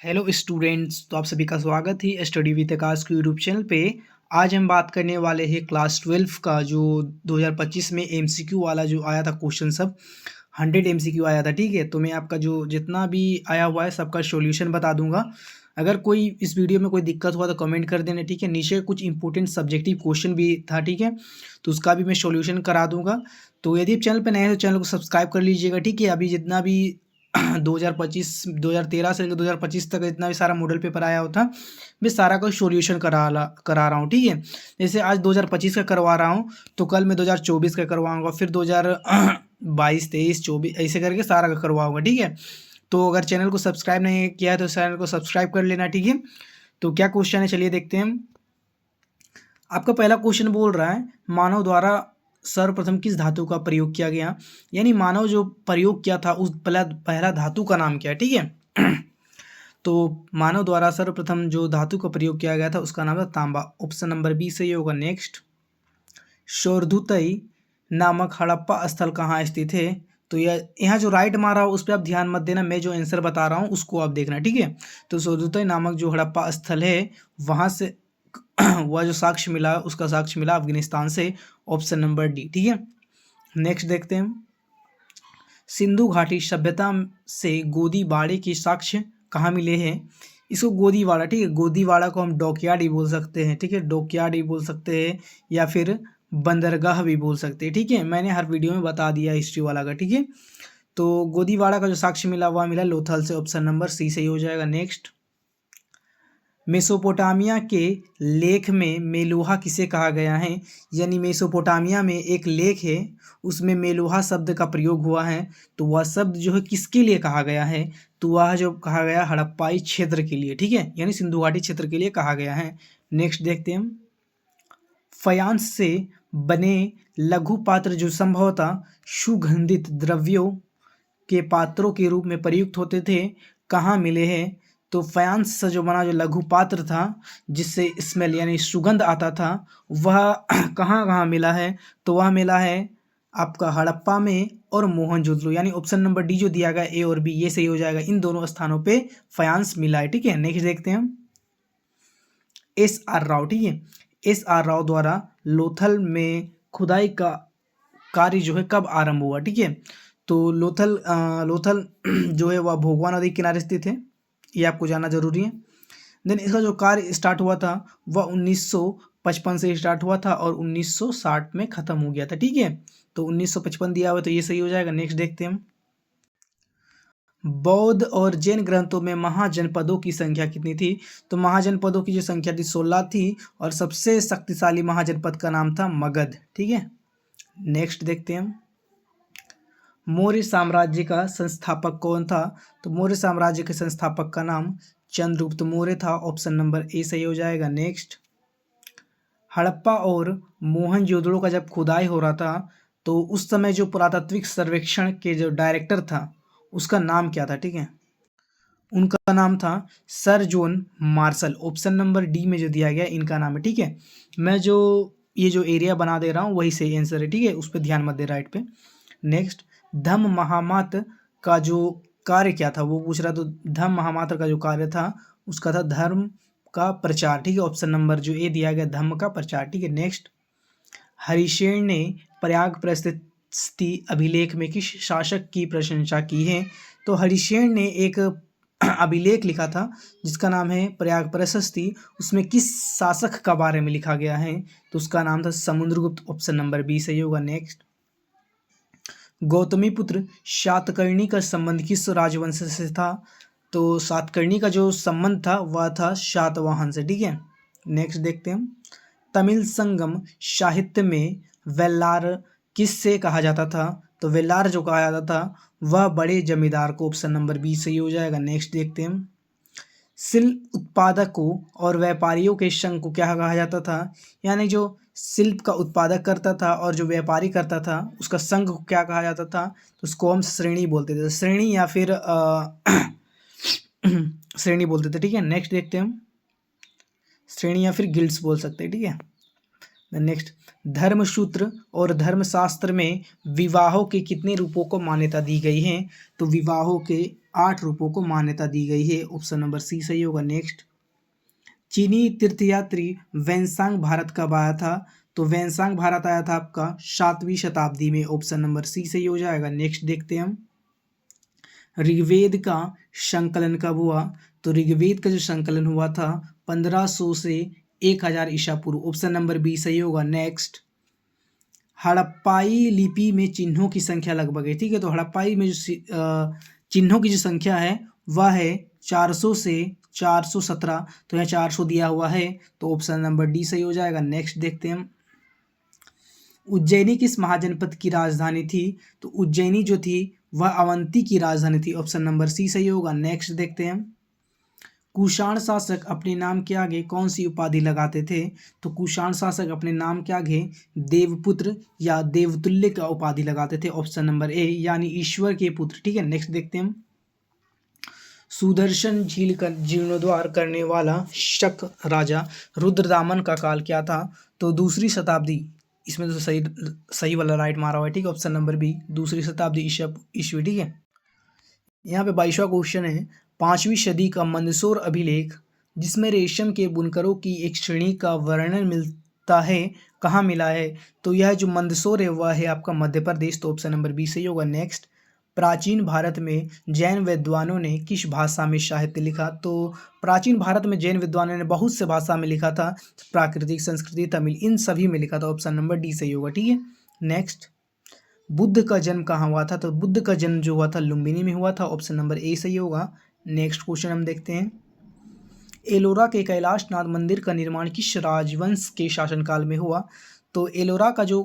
Hello students, तो आप सभी का स्वागत है स्टडी विद आकाश के यूट्यूब चैनल पे। आज हम बात करने वाले हैं क्लास 12 का जो 2025 में एमसीक्यू वाला जो आया था क्वेश्चन, सब 100 एमसीक्यू आया था। ठीक है, तो मैं आपका जो जितना भी आया हुआ है सबका सॉल्यूशन बता दूंगा। अगर कोई इस वीडियो में कोई दिक्कत हुआ तो कमेंट कर देना। ठीक है, नीचे कुछ इंपॉर्टेंट सब्जेक्टिव क्वेश्चन भी था। ठीक है, तो उसका भी मैं सॉल्यूशन करा दूंगा। तो यदि आप चैनल पर नए हैं तो चैनल को सब्सक्राइब कर लीजिएगा। ठीक है, अभी जितना भी 2013 से लेकर 2025 तक जितना भी सारा मॉडल पेपर आया होता मैं सारा का सॉल्यूशन करा रहा हूँ। ठीक है, जैसे आज 2025 का करवा रहा हूँ तो कल मैं 2024 का करवाऊँगा, फिर 2022, 23, 24 ऐसे करके सारा का करवाऊँगा। ठीक है, तो अगर चैनल को सब्सक्राइब नहीं किया है तो चैनल को सब्सक्राइब कर लेना। ठीक है, तो क्या क्वेश्चन है चलिए देखते हैं। आपका पहला क्वेश्चन बोल रहा है मानव द्वारा सर्वप्रथम किस धातु का प्रयोग किया गया, यानी मानव जो प्रयोग किया था उस पहला धातु का नाम क्या है। ठीक है तो मानव द्वारा सर्वप्रथम जो धातु का प्रयोग किया गया था उसका नाम था तांबा। ऑप्शन नंबर बी सही होगा। नेक्स्ट, शोरधुतई नामक हड़प्पा स्थल कहाँ स्थित है। तो यह यहाँ जो राइट मारा हो उस पर आप ध्यान मत देना, मैं जो आंसर बता रहा हूँ उसको आप देखना। ठीक है, तो शोरधुतई नामक जो हड़प्पा स्थल है वहाँ से वह जो साक्ष्य मिला उसका साक्ष्य मिला अफगानिस्तान से। Option number D. ठीक है, नेक्स्ट देखते हैं। सिंधु घाटी सभ्यता से गोदीबाड़े के साक्ष्य कहाँ मिले हैं। इसको गोदीवाड़ा, ठीक है, गोदीवाड़ा को हम डॉकयार्ड ही बोल सकते हैं। ठीक है, डॉकयार्ड ही बोल सकते हैं या फिर बंदरगाह भी बोल सकते हैं। ठीक है, मैंने हर वीडियो में बता दिया हिस्ट्री वाला का। ठीक है, तो गोदीवाड़ा का जो साक्ष्य मिला हुआ मिला लोथल से। ऑप्शन नंबर सी सही हो जाएगा। नेक्स्ट, मेसोपोटामिया के लेख में मेलुहा किसे कहा गया है, यानी मेसोपोटामिया में एक लेख है उसमें मेलुहा शब्द का प्रयोग हुआ है, तो वह शब्द जो है किसके लिए कहा गया है, तो वह जो कहा गया हड़प्पाई क्षेत्र के लिए। ठीक है, यानी सिंधु घाटी क्षेत्र के लिए कहा गया है। नेक्स्ट देखते हैं हम। फयांस से बने लघु पात्र जो संभवतः सुगंधित द्रव्यों के पात्रों के रूप में प्रयुक्त होते थे कहाँ मिले हैं। तो फयांस से जो बना जो लघु पात्र था जिससे स्मेल यानी सुगंध आता था वह कहाँ कहाँ मिला है, तो वह मिला है आपका हड़प्पा में और मोहनजोदड़ो, यानी ऑप्शन नंबर डी जो दिया गया ए और बी ये सही हो जाएगा। इन दोनों स्थानों पे फयांस मिला है। ठीक है, नेक्स्ट देखते हैं हम। एस आर राव, ठीक है, एस आर राव द्वारा लोथल में खुदाई का कार्य जो है कब आरंभ हुआ। ठीक है, तो लोथल जो है वह भोगवा नदी के किनारे स्थित है, ये आपको जानना जरूरी है। देन इसका जो कार्य स्टार्ट हुआ था वह 1955 से स्टार्ट हुआ था और 1960 में ख़त्म हो गया था। ठीक है, तो 1955 दिया हुआ तो ये सही हो जाएगा। नेक्स्ट देखते हैं हम। बौद्ध और जैन ग्रंथों में महाजनपदों की संख्या कितनी थी, तो महाजनपदों की जो संख्या थी 16 थी और सबसे शक्तिशाली महाजनपद का नाम था मगध। ठीक है, नेक्स्ट देखते हैं हम। मौर्य साम्राज्य का संस्थापक कौन था, तो मौर्य साम्राज्य के संस्थापक का नाम चंद्रगुप्त मौर्य था। ऑप्शन नंबर ए सही हो जाएगा। नेक्स्ट, हड़प्पा और मोहनजोदड़ो का जब खुदाई हो रहा था तो उस समय जो पुरातात्विक सर्वेक्षण के जो डायरेक्टर था उसका नाम क्या था। ठीक है, उनका नाम था sir John Marshall. Option number D में जो दिया गया इनका नाम है। ठीक है, मैं जो ये जो एरिया बना दे रहा हूँ वही सही आंसर है। ठीक है, उस पर ध्यान मत दे राइट पे। नेक्स्ट, धम्म महामात्र का जो कार्य क्या था वो पूछ रहा, तो धम्म महामात्र का जो कार्य था उसका था धर्म का प्रचार। ठीक है, ऑप्शन नंबर जो ए दिया गया धम्म का प्रचार। ठीक है, नेक्स्ट, हरिशेन ने प्रयाग प्रशस्ति अभिलेख में किस शासक की प्रशंसा की है, तो हरिशेन ने एक अभिलेख लिखा था जिसका नाम है प्रयाग प्रशस्ति, उसमें किस शासक का बारे में लिखा गया है, तो उसका नाम था समुद्रगुप्त। ऑप्शन नंबर बी सही होगा। नेक्स्ट, गौतमी पुत्र सातकर्णी का संबंध किस राजवंश से था, तो सातकर्णी का जो संबंध था वह था सातवाहन से। ठीक है, नेक्स्ट देखते हैं हम। तमिल संगम साहित्य में वेल्लार किससे कहा जाता था, तो वेल्लार जो कहा जाता था वह बड़े जमींदार को। ऑप्शन नंबर बी सही हो जाएगा। नेक्स्ट देखते हैं हम। शिल्प उत्पादकों और व्यापारियों के संघ को क्या कहा जाता था, यानी जो शिल्प का उत्पादक करता था और जो व्यापारी करता था उसका संघ को क्या कहा जाता था, तो उसको हम श्रेणी बोलते थे, श्रेणी या फिर श्रेणी बोलते थे। ठीक है, नेक्स्ट देखते हैं हम। श्रेणी या फिर गिल्ड्स बोल सकते हैं। ठीक है, नेक्स्ट, धर्मसूत्र और धर्मशास्त्र में विवाहों के कितने रूपों को मान्यता दी गई है? तो विवाहों के 8 रूपों को मान्यता दी गई है। ऑप्शन नंबर सी सही होगा। नेक्स्ट, चीनी तीर्थयात्री वैनसांग भारत कब आया था? तो वैनसांग भारत आया था आपका 7वीं शताब्दी में। ऑप्शन नंबर सी सही हो जाएगा। नेक्स्ट देखते हैं हम, ऋग्वेद का संकलन कब हुआ? तो ऋग्वेद का जो संकलन हुआ था 1500 से 1000 ईसा पूर्व। ऑप्शन नंबर बी सही होगा। नेक्स्ट, हड़प्पाई लिपि में चिन्हों की संख्या लगभग है, ठीक है। तो हड़प्पाई में जो चिन्हों की जो संख्या है वह है 400 से 417। तो यहाँ 400 दिया हुआ है, तो ऑप्शन नंबर डी सही हो जाएगा। नेक्स्ट देखते हैं हम, उज्जैनी किस महाजनपद की राजधानी थी? तो उज्जैनी जो थी वह अवंती की राजधानी थी। ऑप्शन नंबर सी सही होगा। नेक्स्ट देखते हैं, कुषाण शासक अपने नाम के आगे कौन सी उपाधि लगाते थे? तो कुषाण शासक अपने नाम के आगे देवपुत्र या देवतुल्य का उपाधि लगाते थे। ऑप्शन नंबर ए, यानी ईश्वर के पुत्र, ठीक है। नेक्स्ट देखते हैं, सुदर्शन झील का जीर्णोद्धार करने वाला शक राजा रुद्रदामन का काल क्या था? तो 2री शताब्दी। इसमें तो सही वाला राइट मारा हुआ है, ठीक है। ऑप्शन नंबर बी, 2री शताब्दी ईस्वी, ठीक है। यहाँ पे 22वां क्वेश्चन है, 5वीं सदी का मंदसौर अभिलेख जिसमें रेशम के बुनकरों की एक श्रेणी का वर्णन मिलता है कहाँ मिला है? तो यह जो मंदसौर है वह है आपका मध्य प्रदेश। तो ऑप्शन नंबर बी सही होगा। नेक्स्ट, प्राचीन भारत में जैन विद्वानों ने किस भाषा में साहित्य लिखा? तो प्राचीन भारत में जैन विद्वानों ने बहुत से भाषा में लिखा था, प्राकृतिक, संस्कृति, तमिल, इन सभी में लिखा था। ऑप्शन नंबर डी सही होगा, ठीक है। नेक्स्ट, बुद्ध का जन्म कहाँ हुआ था? तो बुद्ध का जन्म जो हुआ था लुम्बिनी में हुआ था। ऑप्शन नंबर ए सही होगा। नेक्स्ट क्वेश्चन हम देखते हैं, एलोरा के कैलाशनाथ मंदिर का निर्माण किस राजवंश के शासनकाल में हुआ? तो एलोरा का जो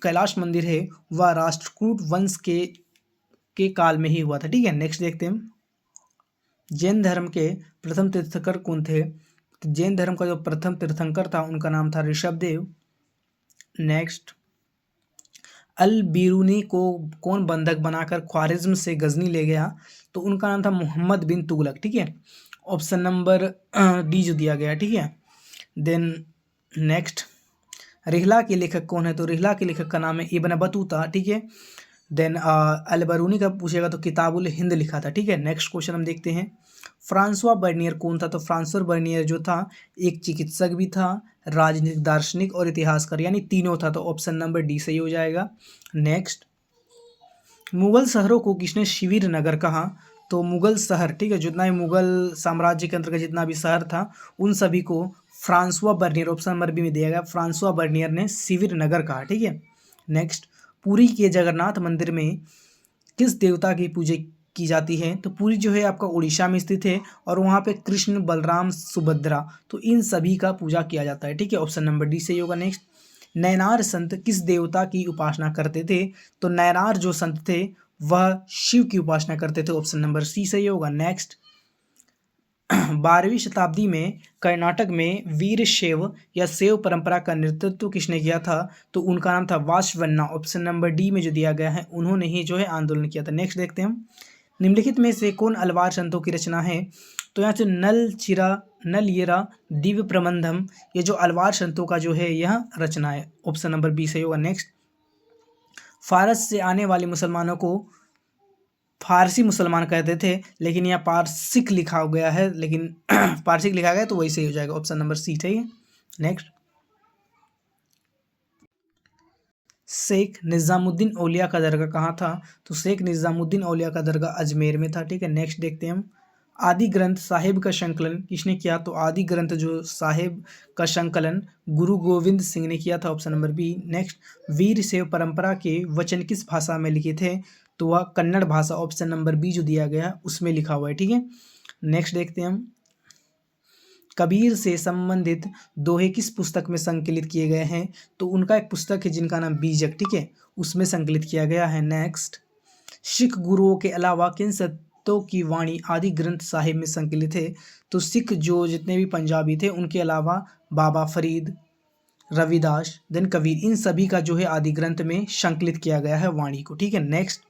कैलाश मंदिर है वह राष्ट्रकूट वंश के काल में ही हुआ था, ठीक है। नेक्स्ट देखते हैं, जैन धर्म के प्रथम तीर्थंकर कौन थे? तो जैन धर्म का जो प्रथम तीर्थंकर था उनका नाम था ऋषभदेव। नेक्स्ट, अल बिरूनी को कौन बंधक बनाकर ख्वारिज्म से गजनी ले गया? तो उनका नाम था मोहम्मद बिन तुगलक, ठीक है। ऑप्शन नंबर डी जो दिया गया, ठीक है। देन नेक्स्ट, रिहला के लेखक कौन है? तो रिहला के लेखक का नाम है इब्न बतूता, ठीक है। देन अल बरूनी का पूछेगा तो किताबुल हिंद लिखा था, ठीक है। नेक्स्ट क्वेश्चन हम देखते हैं, फ्रांसवा बर्नियर कौन था? तो फ्रांसवा बर्नियर जो था एक चिकित्सक भी था, राजनीतिक, दार्शनिक और इतिहासकार, यानी तीनों था। तो ऑप्शन नंबर डी सही हो जाएगा। नेक्स्ट, मुगल शहरों को किसने शिविर नगर कहा? तो मुगल शहर, ठीक है, जितना भी मुगल साम्राज्य के अंतर्गत जितना भी शहर था उन सभी को Francois Bernier, option number B में दिया गया, फ्रांसवा बर्नियर ने शिविर नगर कहा, ठीक है। नेक्स्ट, पुरी के जगन्नाथ मंदिर में किस देवता की पूजा की जाती है? तो पुरी जो है आपका उड़ीसा में स्थित है और वहाँ पे कृष्ण, बलराम, सुभद्रा, तो इन सभी का पूजा किया जाता है, ठीक है। ऑप्शन नंबर डी सही होगा। नेक्स्ट, नैनार संत किस देवता की उपासना करते थे? तो नैनार जो संत थे वह शिव की उपासना करते थे। ऑप्शन नंबर सी सही होगा। नेक्स्ट, 12वीं शताब्दी में कर्नाटक में वीरशैव या शैव परंपरा का नेतृत्व किसने किया था? तो उनका नाम था वासवन्ना। ऑप्शन नंबर डी में जो दिया गया है उन्होंने ही जो है आंदोलन किया था। नेक्स्ट देखते हैं हम, निम्नलिखित में से कौन अलवार संतों की रचना है? तो यहाँ से नल येरा दिव्य प्रबंधम, ये जो अलवार संतों का जो है यह रचना है। ऑप्शन नंबर बी सही होगा। नेक्स्ट, फारस से आने वाले मुसलमानों को फारसी मुसलमान कहते थे, लेकिन यहाँ पारसिक लिखा गया है, लेकिन पारसिक लिखा गया तो वही सही हो जाएगा। ऑप्शन नंबर सी, ठीक है। नेक्स्ट, शेख निज़ामुद्दीन औलिया का दरगाह कहाँ था? तो शेख निज़ामुद्दीन औलिया का दरगाह अजमेर में था, ठीक है। नेक्स्ट देखते हैं हम, आदि ग्रंथ साहिब का संकलन किसने किया? तो आदि ग्रंथ जो साहिब का संकलन गुरु गोविंद सिंह ने किया था। Option number B. Next, Veer Shaiva परंपरा के वचन किस भाषा में लिखे थे? तो वह कन्नड़ भाषा, ऑप्शन नंबर बी जो दिया गया उसमें लिखा हुआ है, ठीक है। नेक्स्ट देखते हैं हम, कबीर से संबंधित दोहे किस पुस्तक में संकलित किए गए हैं? तो उनका एक पुस्तक है जिनका नाम बीजक, ठीक है, उसमें संकलित किया गया है। नेक्स्ट, सिख गुरुओं के अलावा किन संतों की वाणी आदि ग्रंथ साहिब में संकलित है? तो सिख जो जितने भी पंजाबी थे उनके अलावा बाबा फरीद, रविदास, देन कबीर, इन सभी का जो है आदि ग्रंथ में संकलित किया गया है वाणी को, ठीक है। नेक्स्ट,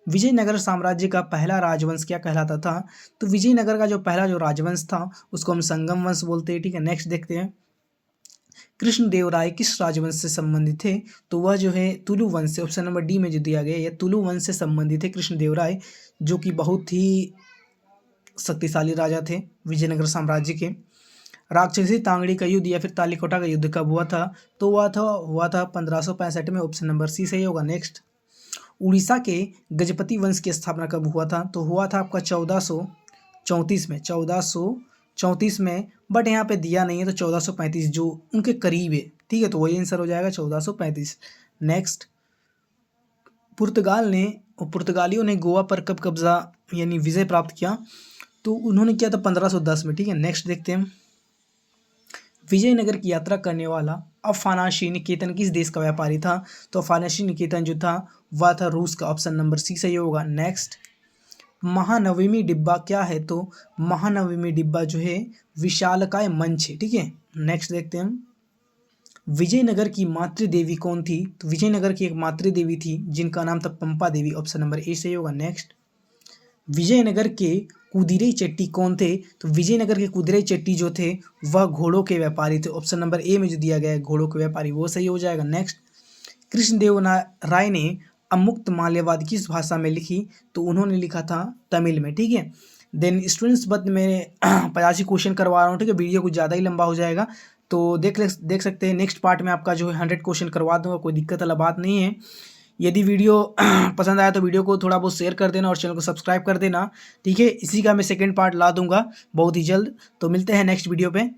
विजयनगर साम्राज्य का पहला राजवंश क्या कहलाता था? तो विजयनगर का जो पहला जो राजवंश था उसको हम संगम वंश बोलते हैं, ठीक है। नेक्स्ट देखते हैं, कृष्णदेवराय किस राजवंश से संबंधित थे? तो वह जो है तुलु वंश से, ऑप्शन नंबर डी में जो दिया गया है, यह तुलु वंश से संबंधित है कृष्णदेवराय, जो कि बहुत ही शक्तिशाली राजा थे विजयनगर साम्राज्य के। राक्षसी तांगड़ी का युद्ध या फिर तालीकोटा का युद्ध कब हुआ था? तो हुआ था 1565 में, ऑप्शन नंबर सी सही होगा। नेक्स्ट, उड़ीसा के गजपति वंश की स्थापना कब हुआ था? तो हुआ था आपका 1434 में, 1434 में, बट यहाँ पे दिया नहीं है तो 1435 जो उनके करीब है, ठीक है, तो वही आंसर हो जाएगा 1435। नेक्स्ट, पुर्तगालियों ने गोवा पर कब कब्जा यानी विजय प्राप्त किया? तो उन्होंने किया था 1510 में, ठीक है। नेक्स्ट देखते हैं, विजयनगर की यात्रा करने वाला अफानाशी निकेतन किस देश का व्यापारी था? तो अफानाशी निकेतन जो था वह था रूस का, ऑप्शन नंबर सी सही होगा। नेक्स्ट, महानवमी डिब्बा क्या है? तो महानवमी डिब्बा जो है विशालकाय मंच है, ठीक है। नेक्स्ट देखते हैं, विजयनगर की मातृदेवी कौन थी? तो विजयनगर की एक मातृदेवी थी जिनका नाम था पंपा देवी, ऑप्शन नंबर ए सही होगा। नेक्स्ट, विजयनगर के कुदिरै चेट्टी कौन थे? तो विजयनगर के कुदिरै चेट्टी जो थे वह घोड़ों के व्यापारी थे, ऑप्शन नंबर ए में जो दिया गया है घोड़ों के व्यापारी, वो सही हो जाएगा। नेक्स्ट, कृष्णदेव राय ने अमुक्त माल्यवाद किस भाषा में लिखी? तो उन्होंने लिखा था तमिल में, ठीक है। देन स्टूडेंट्स, बट मैं 85 क्वेश्चन करवा रहा हूँ, ठीक है, वीडियो कुछ ज़्यादा ही लंबा हो जाएगा, तो देख सकते हैं नेक्स्ट पार्ट में आपका जो है 100 क्वेश्चन करवा दूंगा, कोई दिक्कत वाला बात नहीं है। यदि वीडियो पसंद आया तो वीडियो को थोड़ा बहुत शेयर कर देना और चैनल को सब्सक्राइब कर देना, ठीक है। इसी का मैं सेकंड पार्ट ला दूंगा बहुत ही जल्द, तो मिलते हैं नेक्स्ट वीडियो पे।